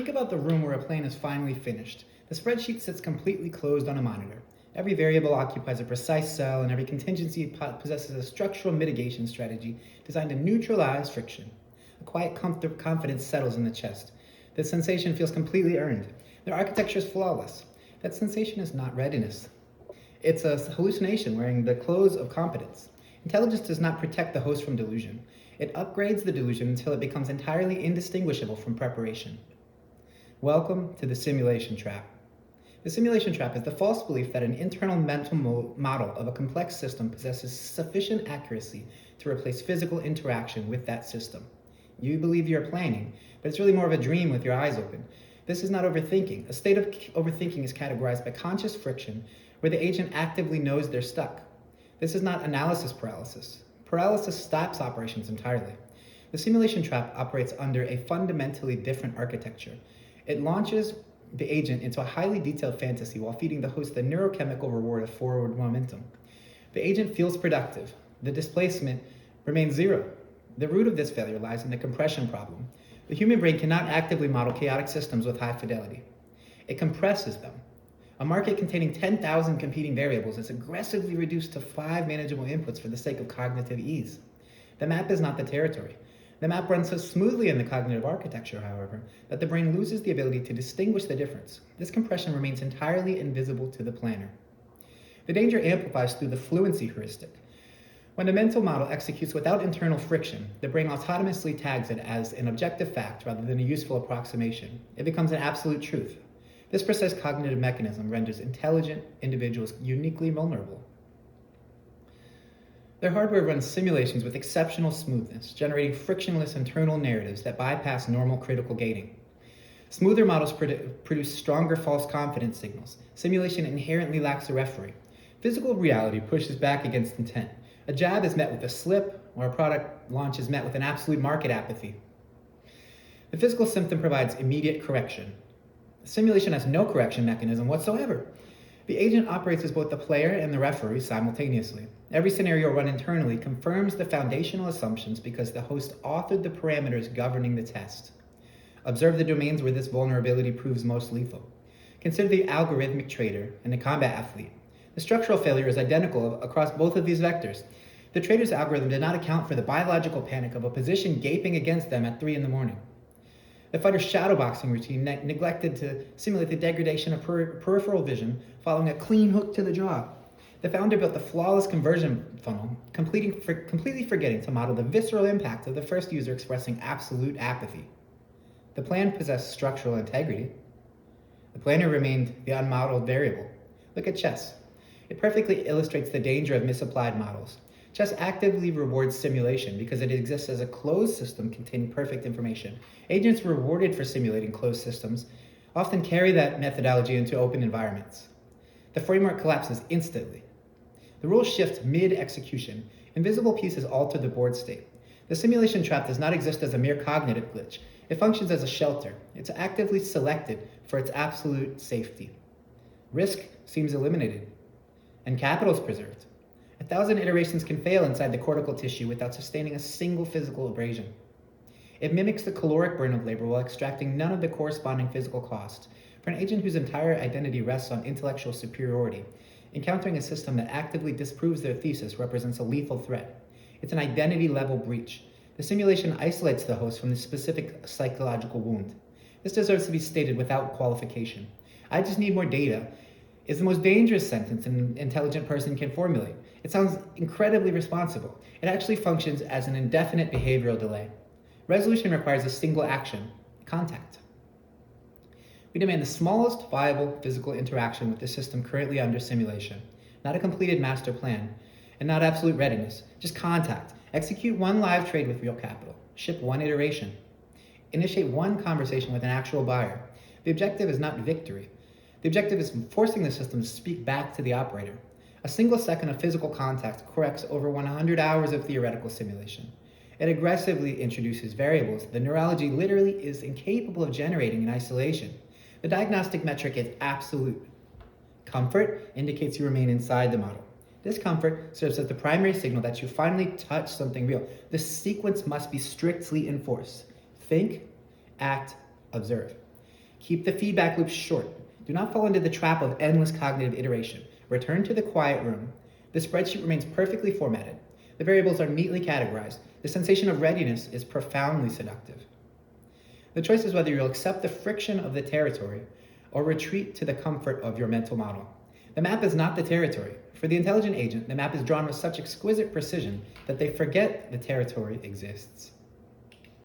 Think about the room where a plan is finally finished. The spreadsheet sits completely closed on a monitor. Every variable occupies a precise cell, and every contingency possesses a structural mitigation strategy designed to neutralize friction. A quiet confidence settles in the chest. The sensation feels completely earned. Their architecture is flawless. That sensation is not readiness. It's a hallucination wearing the clothes of competence. Intelligence does not protect the host from delusion. It upgrades the delusion until it becomes entirely indistinguishable from preparation. Welcome to the simulation trap. The simulation trap is the false belief that an internal mental model of a complex system possesses sufficient accuracy to replace physical interaction with that system. You believe you're planning, but it's really more of a dream with your eyes open. This is not overthinking. A state of overthinking is categorized by conscious friction, where the agent actively knows they're stuck. This is not analysis paralysis. Paralysis stops operations entirely. The simulation trap operates under a fundamentally different architecture. It launches the agent into a highly detailed fantasy while feeding the host the neurochemical reward of forward momentum. The agent feels productive. The displacement remains zero. The root of this failure lies in the compression problem. The human brain cannot actively model chaotic systems with high fidelity. It compresses them. A market containing 10,000 competing variables is aggressively reduced to 5 manageable inputs for the sake of cognitive ease. The map is not the territory. The map runs so smoothly in the cognitive architecture, however, that the brain loses the ability to distinguish the difference. This compression remains entirely invisible to the planner. The danger amplifies through the fluency heuristic. When a mental model executes without internal friction, the brain autonomously tags it as an objective fact rather than a useful approximation. It becomes an absolute truth. This precise cognitive mechanism renders intelligent individuals uniquely vulnerable. Their hardware runs simulations with exceptional smoothness, generating frictionless internal narratives that bypass normal critical gating. Smoother models produce stronger false confidence signals. Simulation inherently lacks a referee. Physical reality pushes back against intent. A jab is met with a slip, or a product launch is met with an absolute market apathy. The physical symptom provides immediate correction. Simulation has no correction mechanism whatsoever. The agent operates as both the player and the referee simultaneously. Every scenario run internally confirms the foundational assumptions because the host authored the parameters governing the test. Observe the domains where this vulnerability proves most lethal. Consider the algorithmic trader and the combat athlete. The structural failure is identical across both of these vectors. The trader's algorithm did not account for the biological panic of a position gaping against them at 3 a.m. The fighter's shadowboxing routine neglected to simulate the degradation of peripheral vision following a clean hook to the jaw. The founder built the flawless conversion funnel, completely forgetting to model the visceral impact of the first user expressing absolute apathy. The plan possessed structural integrity. The planner remained the unmodeled variable. Look at chess. It perfectly illustrates the danger of misapplied models. Chess actively rewards simulation because it exists as a closed system containing perfect information. Agents rewarded for simulating closed systems often carry that methodology into open environments. The framework collapses instantly. The rules shift mid-execution. Invisible pieces alter the board state. The simulation trap does not exist as a mere cognitive glitch. It functions as a shelter. It's actively selected for its absolute safety. Risk seems eliminated, and capital is preserved. 1,000 iterations can fail inside the cortical tissue without sustaining a single physical abrasion. It mimics the caloric burn of labor while extracting none of the corresponding physical cost. For an agent whose entire identity rests on intellectual superiority, encountering a system that actively disproves their thesis represents a lethal threat. It's an identity-level breach. The simulation isolates the host from the specific psychological wound. This deserves to be stated without qualification. "I just need more data" is the most dangerous sentence an intelligent person can formulate. It sounds incredibly responsible. It actually functions as an indefinite behavioral delay. Resolution requires a single action: contact. We demand the smallest viable physical interaction with the system currently under simulation, not a completed master plan, and not absolute readiness, just contact. Execute one live trade with real capital. Ship one iteration. Initiate one conversation with an actual buyer. The objective is not victory. The objective is forcing the system to speak back to the operator. A single second of physical contact corrects over 100 hours of theoretical simulation. It aggressively introduces variables the neurology literally is incapable of generating in isolation. The diagnostic metric is absolute. Comfort indicates you remain inside the model. Discomfort serves as the primary signal that you finally touch something real. The sequence must be strictly enforced. Think, act, observe. Keep the feedback loops short. Do not fall into the trap of endless cognitive iteration. Return to the quiet room. The spreadsheet remains perfectly formatted. The variables are neatly categorized. The sensation of readiness is profoundly seductive. The choice is whether you'll accept the friction of the territory or retreat to the comfort of your mental model. The map is not the territory. For the intelligent agent, the map is drawn with such exquisite precision that they forget the territory exists.